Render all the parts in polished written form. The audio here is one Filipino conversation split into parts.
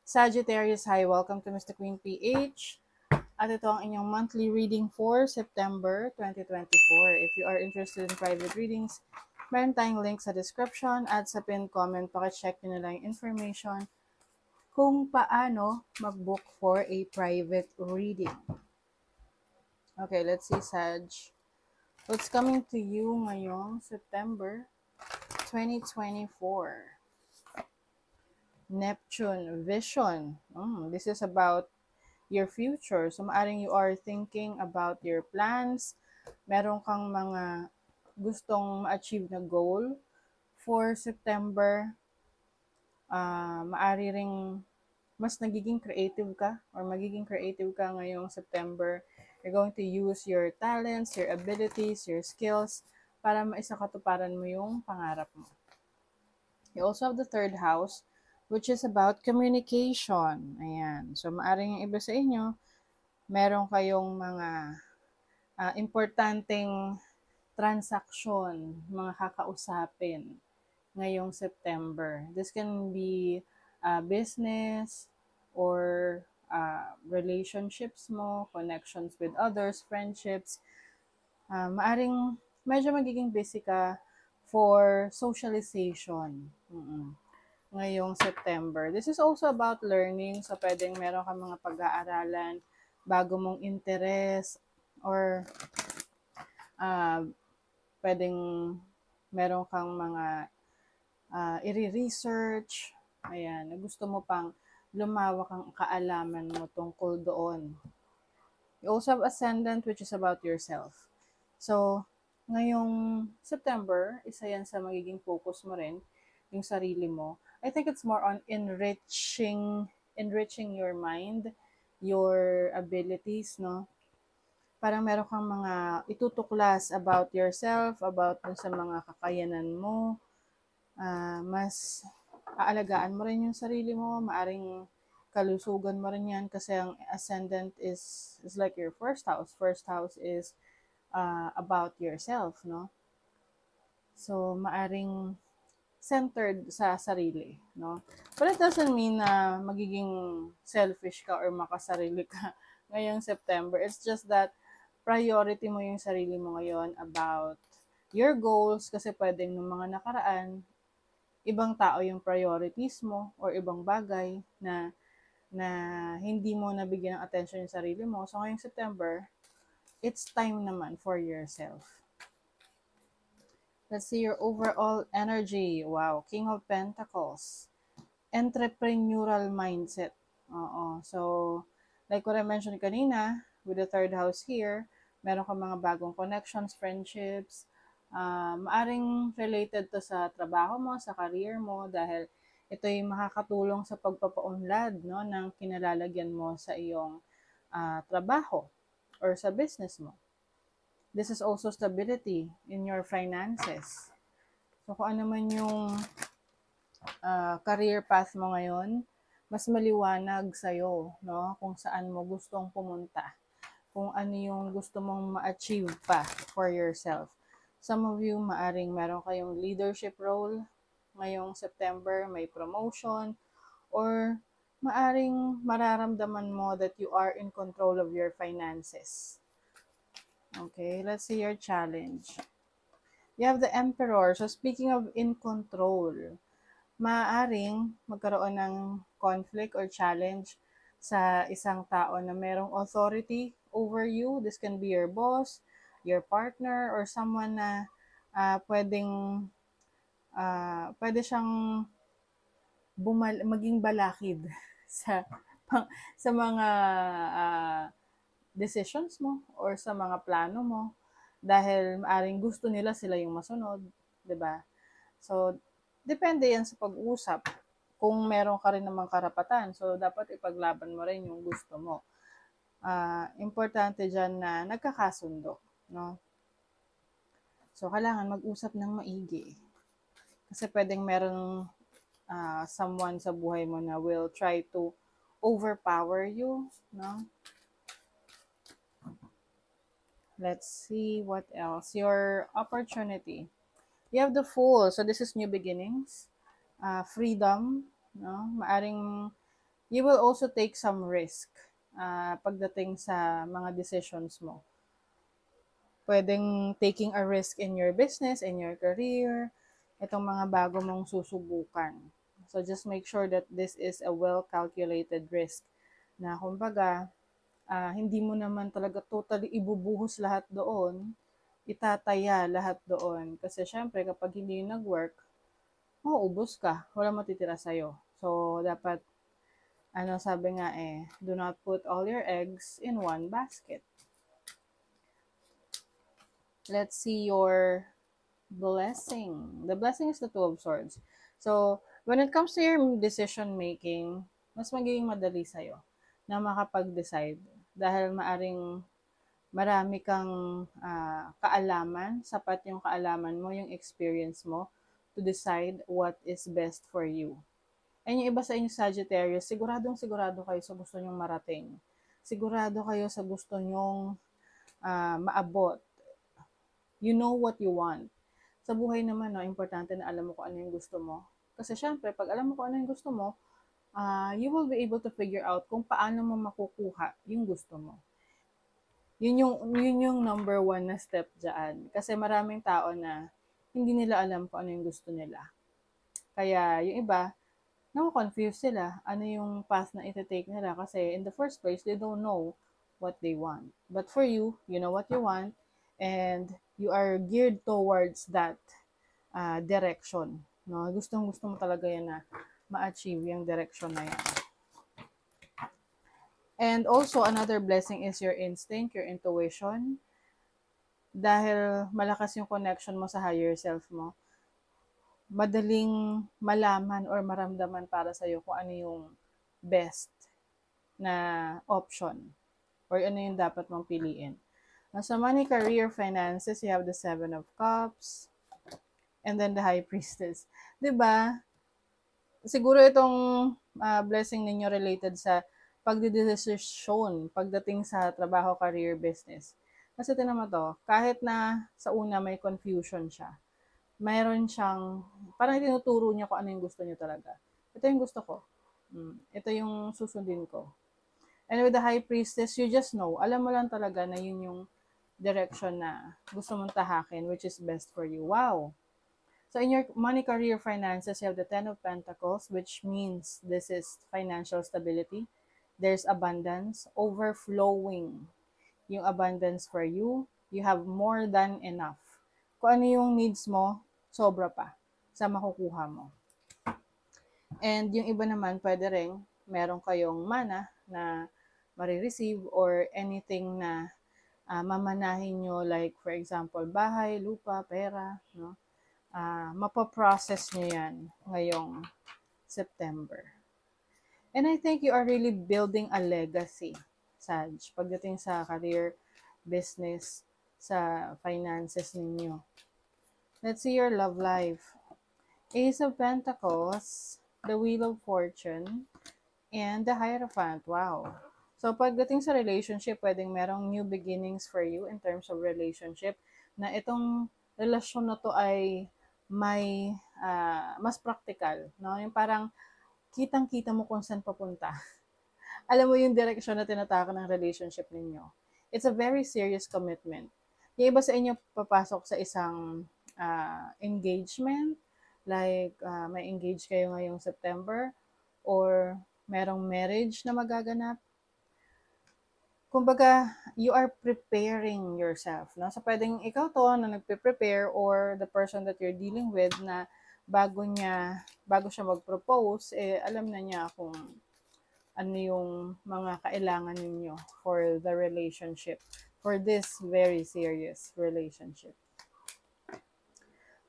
Sagittarius, hi, welcome to Mr. Queen PH. At ito ang inyong monthly reading for September 2024. If you are interested in private readings, meron tayong link sa description at sa pinned comment. Pakicheck nyo na lang yung information kung paano mag-book for a private reading. Okay, let's see, Sag. What's coming to you ngayong September 2024? Neptune, vision. This is about your future. So, maaring you are thinking about your plans. Meron kang mga gustong ma-achieve na goal for September. Maari ring mas nagiging creative ka or magiging creative ka ngayong September. You're going to use your talents, your abilities, your skills para maisakatuparan mo yung pangarap mo. You also have the third house, which is about communication. Ayan. So, maaring yung iba sa inyo, meron kayong mga importanteng transaksyon, mga kakausapin ngayong September. This can be business or relationships mo, connections with others, friendships. Maaring medyo magiging busy ka for socialization. Ngayong September. This is also about learning. So, pwedeng meron ka mga pag-aaralan, bago mong interest, or pwedeng meron kang mga i-research. Ayan, gusto mo pang lumawak ang kaalaman mo tungkol doon. You also have ascendant, which is about yourself. So, ngayong September, isa yan sa magiging focus mo rin, yung sarili mo. I think it's more on enriching your mind, your abilities, no? Parang meron kang mga itutuklas about yourself, about sa mga kakayanan mo. Mas aalagaan mo rin yung sarili mo, maaring kalusugan mo rin yan kasi ang ascendant is like your first house. First house is about yourself, no? So, maaring centered sa sarili, no? But it doesn't mean na magiging selfish ka or makasarili ka ngayong September. It's just that priority mo yung sarili mo ngayon about your goals kasi pwedeng nung mga nakaraan, ibang tao yung priorities mo or ibang bagay na hindi mo nabigyan ng attention yung sarili mo. So ngayong September, it's time naman for yourself. Let's see your overall energy. Wow, King of Pentacles. Entrepreneurial mindset. Oo. So, like what I mentioned kanina, with the third house here, meron kang mga bagong connections, friendships. Maaring related to sa trabaho mo, sa career mo, dahil ito ay makakatulong sa pagpapaunlad, no, ng kinalalagyan mo sa iyong trabaho or sa business mo. This is also stability in your finances. So, kung ano man yung career path mo ngayon, mas maliwanag sa'yo, no? Kung saan mo gustong pumunta. Kung ano yung gusto mong ma-achieve pa for yourself. Some of you, maaring meron kayong leadership role ngayong September, may promotion, or maaring mararamdaman mo that you are in control of your finances. Okay, let's see your challenge. You have the Emperor. So, speaking of in control, maaaring magkaroon ng conflict or challenge sa isang tao na merong authority over you. This can be your boss, your partner, or someone na pwede siyang maging balakid sa mga decisions mo or sa mga plano mo dahil maaring gusto nila sila yung masunod, 'di ba? So, depende yan sa pag-usap. Kung meron ka rin namang karapatan, so dapat ipaglaban mo rin yung gusto mo. Importante dyan na nagkakasundo, no? So, kailangan mag-usap ng maigi. Kasi pwedeng meron someone sa buhay mo na will try to overpower you, no? Let's see what else. Your opportunity. You have the Fool. So, this is new beginnings. Freedom. No? Maaring you will also take some risk pagdating sa mga decisions mo. Pwedeng taking a risk in your business, in your career, itong mga bago mong susubukan. So just make sure that this is a well-calculated risk na kumbaga, hindi mo naman talaga totally ibubuhos lahat doon, itataya lahat doon. Kasi syempre, kapag hindi yung nag-work, mauubos ka, wala matitira sa'yo. So, dapat, sabi nga do not put all your eggs in one basket. Let's see your blessing. The blessing is the Two of Swords. So, when it comes to your decision making, mas magiging madali sa'yo na makapag-decide dahil maaring marami kang kaalaman, sapat yung kaalaman mo, yung experience mo to decide what is best for you. And yung iba sa inyo Sagittarius, sigurado kayo sa gusto nyong marating. Sigurado kayo sa gusto nyong maabot. You know what you want. Sa buhay naman, no, importante na alam mo kung ano yung gusto mo. Kasi syempre, pag alam mo kung ano yung gusto mo, you will be able to figure out kung paano mo makukuha yung gusto mo. Yun yung number one na step dyan. Kasi maraming tao na hindi nila alam kung ano yung gusto nila. Kaya yung iba, confuse sila ano yung path na iti-take nila kasi in the first place, they don't know what they want. But for you, you know what you want and you are geared towards that direction. No? Gustong-gusto mo talaga yan na ma-achieve yung direction na yan. And also, another blessing is your instinct, your intuition. Dahil malakas yung connection mo sa higher self mo, madaling malaman or maramdaman para sa'yo kung ano yung best na option or ano yung dapat mong piliin. Sa money, career, finances, you have the Seven of Cups and then the High Priestess. Diba? Siguro itong blessing ninyo related sa pagdidesisyon pagdating sa trabaho, career, business. Kasi tinan mo to, kahit na sa una may confusion siya, mayroon siyang, parang tinuturo niya kung ano yung gusto niya talaga. Ito yung gusto ko. Ito yung susundin ko. And with the High Priestess, you just know, alam mo lang talaga na yun yung direction na gusto mong tahakin, which is best for you. Wow! So in your money, career, finances, you have the Ten of Pentacles, which means this is financial stability. There's abundance, overflowing yung abundance for you. You have more than enough. Kung ano yung needs mo, sobra pa sa makukuha mo. And yung iba naman, pwede rin, meron kayong mana na marireceive or anything na mamanahin nyo, like for example, bahay, lupa, pera, no? Mapaprocess nyo yan ngayong September. And I think you are really building a legacy, Sag, pagdating sa career, business, sa finances ninyo. Let's see your love life. Ace of Pentacles, the Wheel of Fortune, and the Hierophant. Wow. So, pagdating sa relationship, pwedeng merong new beginnings for you in terms of relationship na itong relasyon na to ay may mas practical. No? Yung parang kitang-kita mo kung saan papunta. Alam mo yung direction na tinataka ng relationship ninyo. It's a very serious commitment. Yung iba sa inyo papasok sa isang engagement, like may engage kayo ngayong September, or merong marriage na magaganap. Kumbaga, you are preparing yourself. No? So, pwedeng ikaw to na nagpe-prepare or the person that you're dealing with na bago siya mag-propose, alam na niya kung ano yung mga kailangan ninyo for the relationship, for this very serious relationship.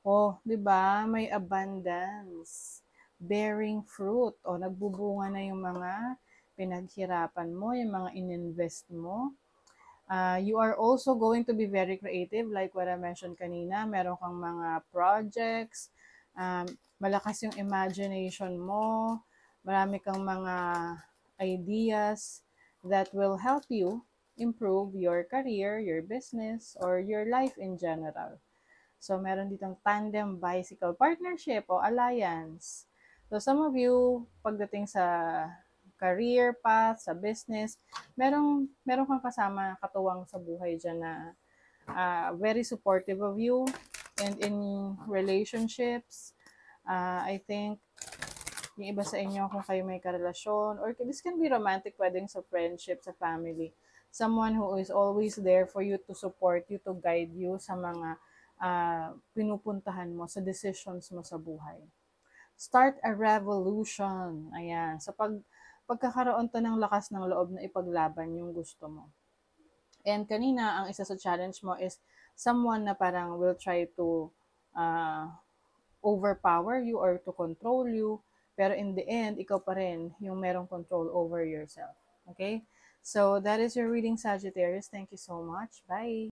Oh, di ba? May abundance, bearing fruit. O, nagbubunga na yung mga pinaghirapan mo, yung mga ininvest mo. You are also going to be very creative, like what I mentioned kanina. Meron kang mga projects, malakas yung imagination mo, marami kang mga ideas that will help you improve your career, your business, or your life in general. So, meron ditong tandem bicycle partnership o alliance. So, some of you, pagdating sa career path, sa business, meron kang kasama katuwang sa buhay dyan na very supportive of you. And in relationships, I think yung iba sa inyo, kung kayo may karelasyon, or this can be romantic, pwedeng sa friendship, sa family, someone who is always there for you, to support you, to guide you sa mga pinupuntahan mo, sa decisions mo sa buhay. Start a revolution. Ayan. Sa pagkakaroon to ng lakas ng loob na ipaglaban yung gusto mo. And kanina, ang isa sa challenge mo is someone na parang will try to uh, overpower you or to control you. Pero in the end, ikaw pa rin yung merong control over yourself. Okay? So, that is your reading, Sagittarius. Thank you so much. Bye!